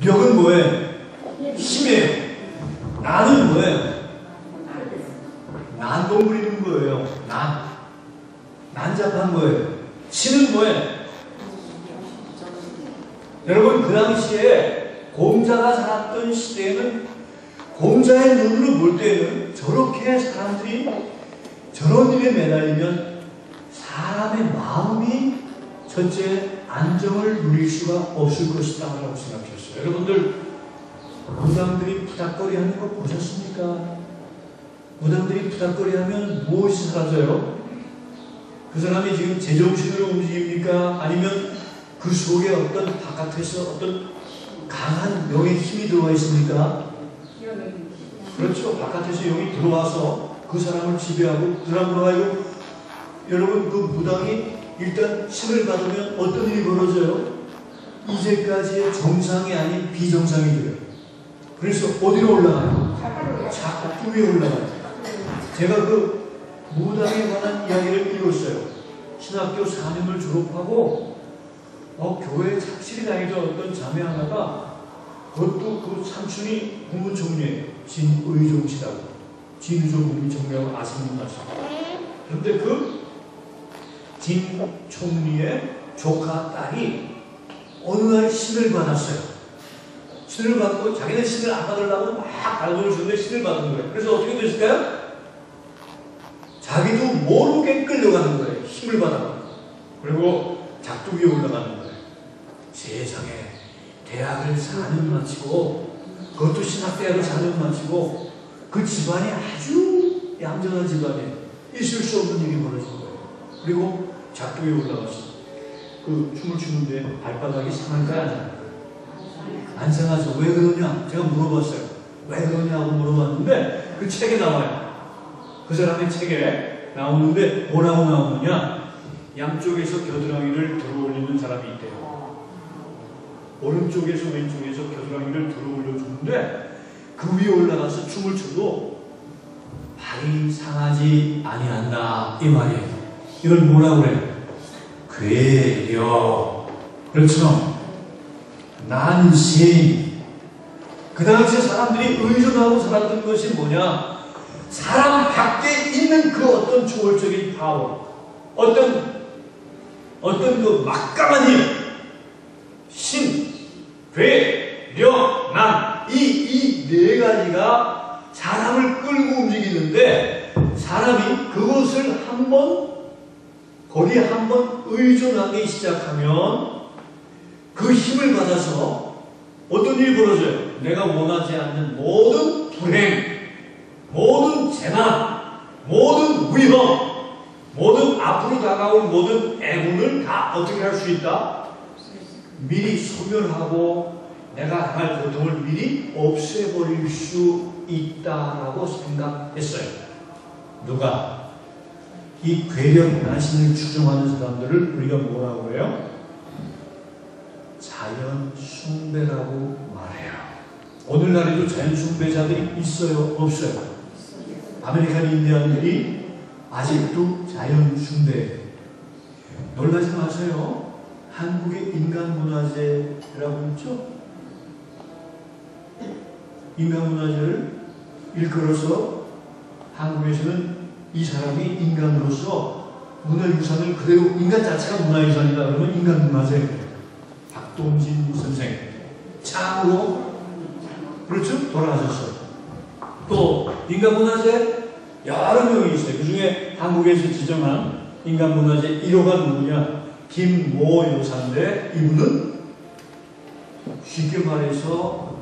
력은 뭐예요? 힘이에요. 난은 뭐예요? 난동 부리는 거예요. 난잡한 거예요. 신은 뭐예요? 여러분, 그 당시에 공자가 살았던 시대에는 공자의 눈으로 볼 때는 저렇게 사람들이 저런 일에 매달리면 사람의 마음이 첫째 안정을 누릴 수가 없을 것이다 라고 생각했어요. 여러분들, 무당들이 부닥거리 하는 거 보셨습니까? 무당들이 부닥거리 하면 무엇이 사라져요? 그 사람이 지금 제정신으로 움직입니까? 아니면 그 속에 어떤 바깥에서 어떤 강한 영의 힘이 들어와 있습니까? 그렇죠. 바깥에서 영이 들어와서 그 사람을 지배하고 그 사람으로 하여금 여러분 그 무당이 일단 신을 받으면 어떤 일이 벌어져요? 이제까지의 정상이 아닌 비정상이 돼요. 그래서 어디로 올라가요? 자꾸 위에 올라가요. 제가 그 무당에 관한 이야기를 읽었어요. 신학교 4년을 졸업하고 교회에 착실히 다니던 어떤 자매 하나가 그것도 그 삼촌이 국무총리예요. 진의종 씨라고. 진의종 국무총리라고 아시는 분 아시죠? 그런데 그 진 총리의 조카 딸이 어느 날 신을 받았어요. 신을 받고 자기는 신을 안 받으려고 막 갈고를 주는데 신을 받은 거예요. 그래서 어떻게 됐을까요? 자기도 모르게 끌려가는 거예요. 힘을 받아서. 그리고 작두기에 올라가는 거예요. 세상에 대학을 4년 마치고 그것도 신학대학을 4년 마치고 그 집안이 아주 얌전한 집안에 있을 수 없는 일이 벌어진 거예요. 그리고 작두기에 올라가서 그 춤을 추는데 발바닥이 상할까요? 안 상할까요? 안 상하죠. 왜 그러냐? 제가 물어봤어요. 왜 그러냐고 물어봤는데 그 책에 나와요. 그 사람의 책에 나오는데 뭐라고 나오느냐? 양쪽에서 겨드랑이를 들어올리는 사람이 있대요. 오른쪽에서 왼쪽에서 겨드랑이를 들어올려 주는데 그 위에 올라가서 춤을 춰도 발이 상하지 아니한다 이 말이에요. 이걸 뭐라고 그래요? 괴력. 그렇죠? 난신. 그 당시에 사람들이 의존하고 살았던 것이 뭐냐? 사람 밖에 있는 그 어떤 초월적인 파워, 어떤 그 막강한 힘, 신, 괴, 력, 난, 이 네 가지가 사람을 끌고 움직이는데 사람이 그것을 거기에 한번 의존하기 시작하면 그 힘을 받아서 어떤 일이 벌어져요? 내가 원하지 않는 모든 불행, 모든 재난, 모든 위험, 모든 앞으로 다가올 모든 애군을 다 어떻게 할 수 있다? 미리 소멸하고 내가 당할 고통을 미리 없애버릴 수 있다라고 생각했어요. 누가? 이 괴력 난신을 추종하는 사람들을 우리가 뭐라고 해요? 자연 숭배라고 말해요. 오늘날에도 자연 숭배자들이 있어요? 없어요? 아메리칸 인디언들이 아직도 자연 숭배. 놀라지 마세요. 한국의 인간문화재라고 있죠? 인간문화재를 일컬어서 한국에서는 이 사람이 인간으로서 문화유산을 그대로 인간 자체가 문화유산이다 그러면 인간문화재. 박동진 선생 참으로 그렇죠? 돌아가셨어요. 또 인간문화재 여러 명이 있어요. 그 중에 한국에서 지정한 인간문화재 1호가 누구냐? 김모 여사인데 이분은 쉽게 말해서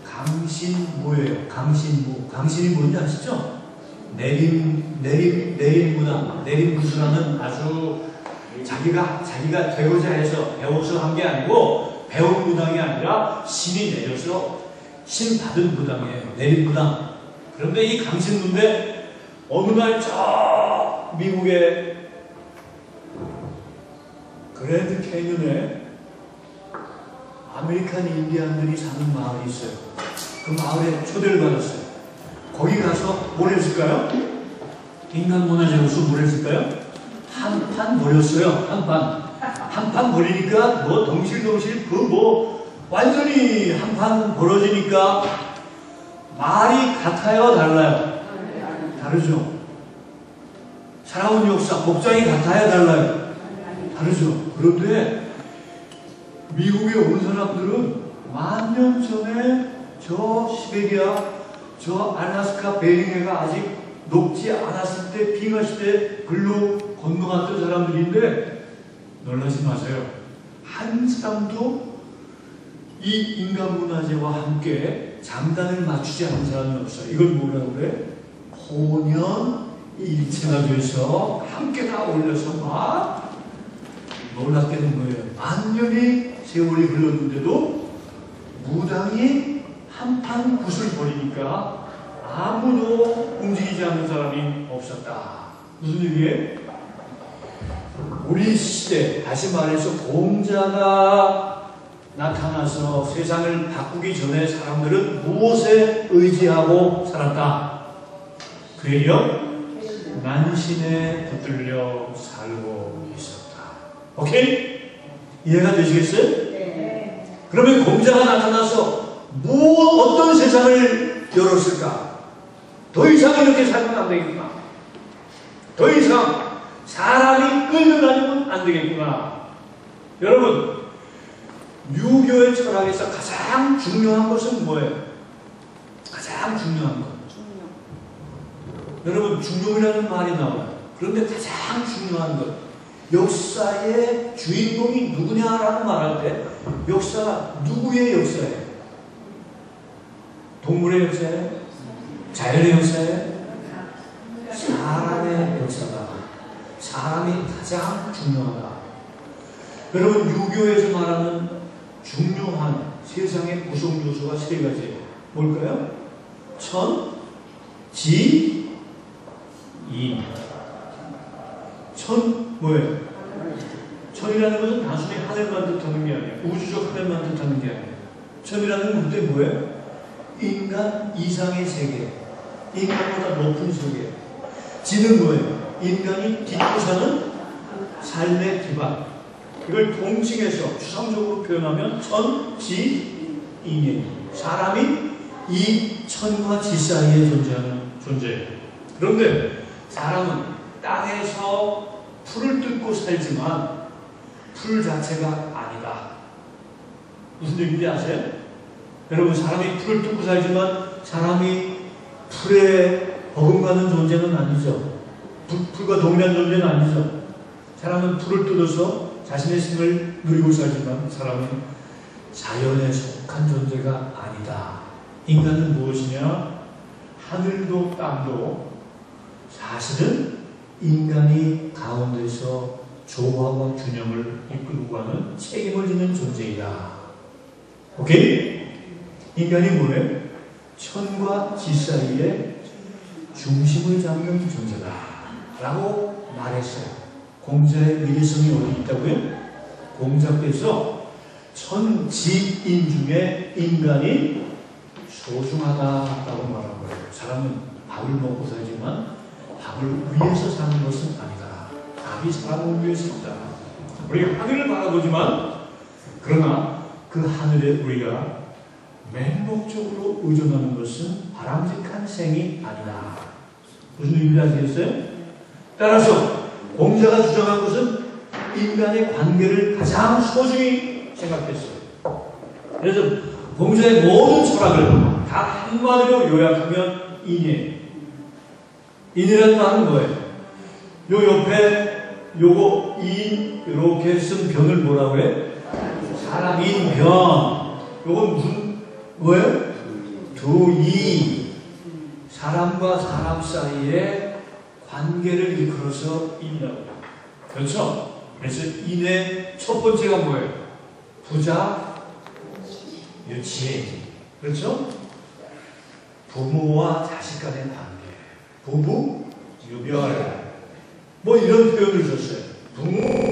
강신모예요. 강신모. 강신이 뭔지 아시죠? 내림구수라는 아주 자기가 되고자 해서 배워서 한 게 아니고 배운 무당이 아니라 신이 내려서 신 받은 무당이에요. 내림무당. 그런데 이 강신모인데 어느 날 저 미국의 그랜드 캐니언에 아메리칸 인디언들이 사는 마을이 있어요. 그 마을에 초대를 받았어요. 거기 가서 뭘 했을까요? 인간문화재로서 뭘 했을까요? 한 판 버렸어요. 한 판 버리니까 덩실덩실 완전히 한판 벌어지니까 말이 같아요, 달라요? 다르죠. 살아온 역사, 복장이 같아요, 달라요? 다르죠. 그런데 미국에 온 사람들은 만년 전에 저 시베리아, 저 알래스카 베링해가 아직 녹지 않았을 때, 빙하 시대 글로 건너갔던 사람들인데 놀라지 마세요. 한 사람도 이 인간 문화재와 함께 장단을 맞추지 않은 사람이 없어요. 이걸 뭐라고 그래? 혼연 일체가 돼서 함께 다 올려서 막 놀랍게 된 거예요. 만년의 세월이 흘렀는데도 무당이 한판 굿을 벌이니까 아무도 움직이지 않는 사람이 없었다. 무슨 얘기예요? 우리 시대, 다시 말해서 공자가 나타나서 세상을 바꾸기 전에 사람들은 무엇에 의지하고 살았다? 그래요? 난신에 붙들려 살고 있었다. 오케이? 이해가 되시겠어요? 네. 그러면 공자가 나타나서 어떤 세상을 열었을까? 더 이상 이렇게 살면 안 되겠구나. 더 이상 사람이 끌려다니면 안 되겠구나. 여러분, 유교의 철학에서 가장 중요한 것은 뭐예요? 가장 중요한 것. 여러분, 중용이라는 말이 나와요. 그런데 가장 중요한 것, 역사의 주인공이 누구냐라는 말할 때 역사가 누구의 역사예요? 동물의 역사예요? 자연의 역사예요? 사람의 역사다. 사람이 가장 중요하다. 여러분, 유교에서 말하는 중요한 세상의 구성 요소가 세 가지예요. 뭘까요? 천, 지, 인. 천, 뭐예요? 천이라는 것은 단순히 하늘만 뜻하는 게 아니에요. 우주적 하늘만 뜻하는 게 아니에요. 천이라는 건 그때 뭐예요? 인간 이상의 세계. 인간보다 높은 세계. 지는 뭐예요? 인간이 딛고 사는 삶의 기반. 이걸 통칭해서 추상적으로 표현하면 천, 지, 인이에요. 사람이 이 천과 지 사이에 존재하는 존재예요. 그런데 사람은 땅에서 풀을 뜯고 살지만 풀 자체가 아니다. 무슨 얘기인지 아세요? 여러분, 사람이 풀을 뜯고 살지만 사람이 풀에 버금가는 존재는 아니죠. 풀과 동일한 존재는 아니죠. 사람은 풀을 뜯어서 자신의 생을 누리고 살지만 사람은 자연에 속한 존재가 아니다. 인간은 무엇이냐? 하늘도 땅도 사실은 인간이 가운데서 조화와 균형을 이끌고 가는 책임을 지는 존재이다. 오케이? 인간이 뭐예요? 천과 지 사이에 중심을 잡는 존재다 라고 말했어요. 공자의 미래성이 어디 있다고요? 공자께서 천지인 중에 인간이 소중하다라고 말한 거예요. 사람은 밥을 먹고 살지만 밥을 위해서 사는 것은 아니다. 밥이 사람을 위해서 있다. 우리가 하늘을 바라보지만 그러나 그 하늘에 우리가 맹목적으로 의존하는 것은 바람직한 생이 아니다. 무슨 의미인지 아시겠어요? 따라서 공자가 주장한 것은 인간의 관계를 가장 소중히 생각했어요. 그래서 공자의 모든 철학을 다 한마디로 요약하면 인이에요. 인이라는 말은 뭐예요? 요 옆에 요거 인 이렇게 쓴 변을 뭐라고 해? 사람인 변. 요건 무슨 뭐예요? 두이. 사람과 사람 사이에 관계를 이끌어서 인이라고 해요. 그렇죠? 그래서 인의 첫 번째가 뭐예요? 부자, 유치. 그렇죠? 부모와 자식 간의 관계. 부부, 유별. 뭐 이런 표현을 줬어요. 부모,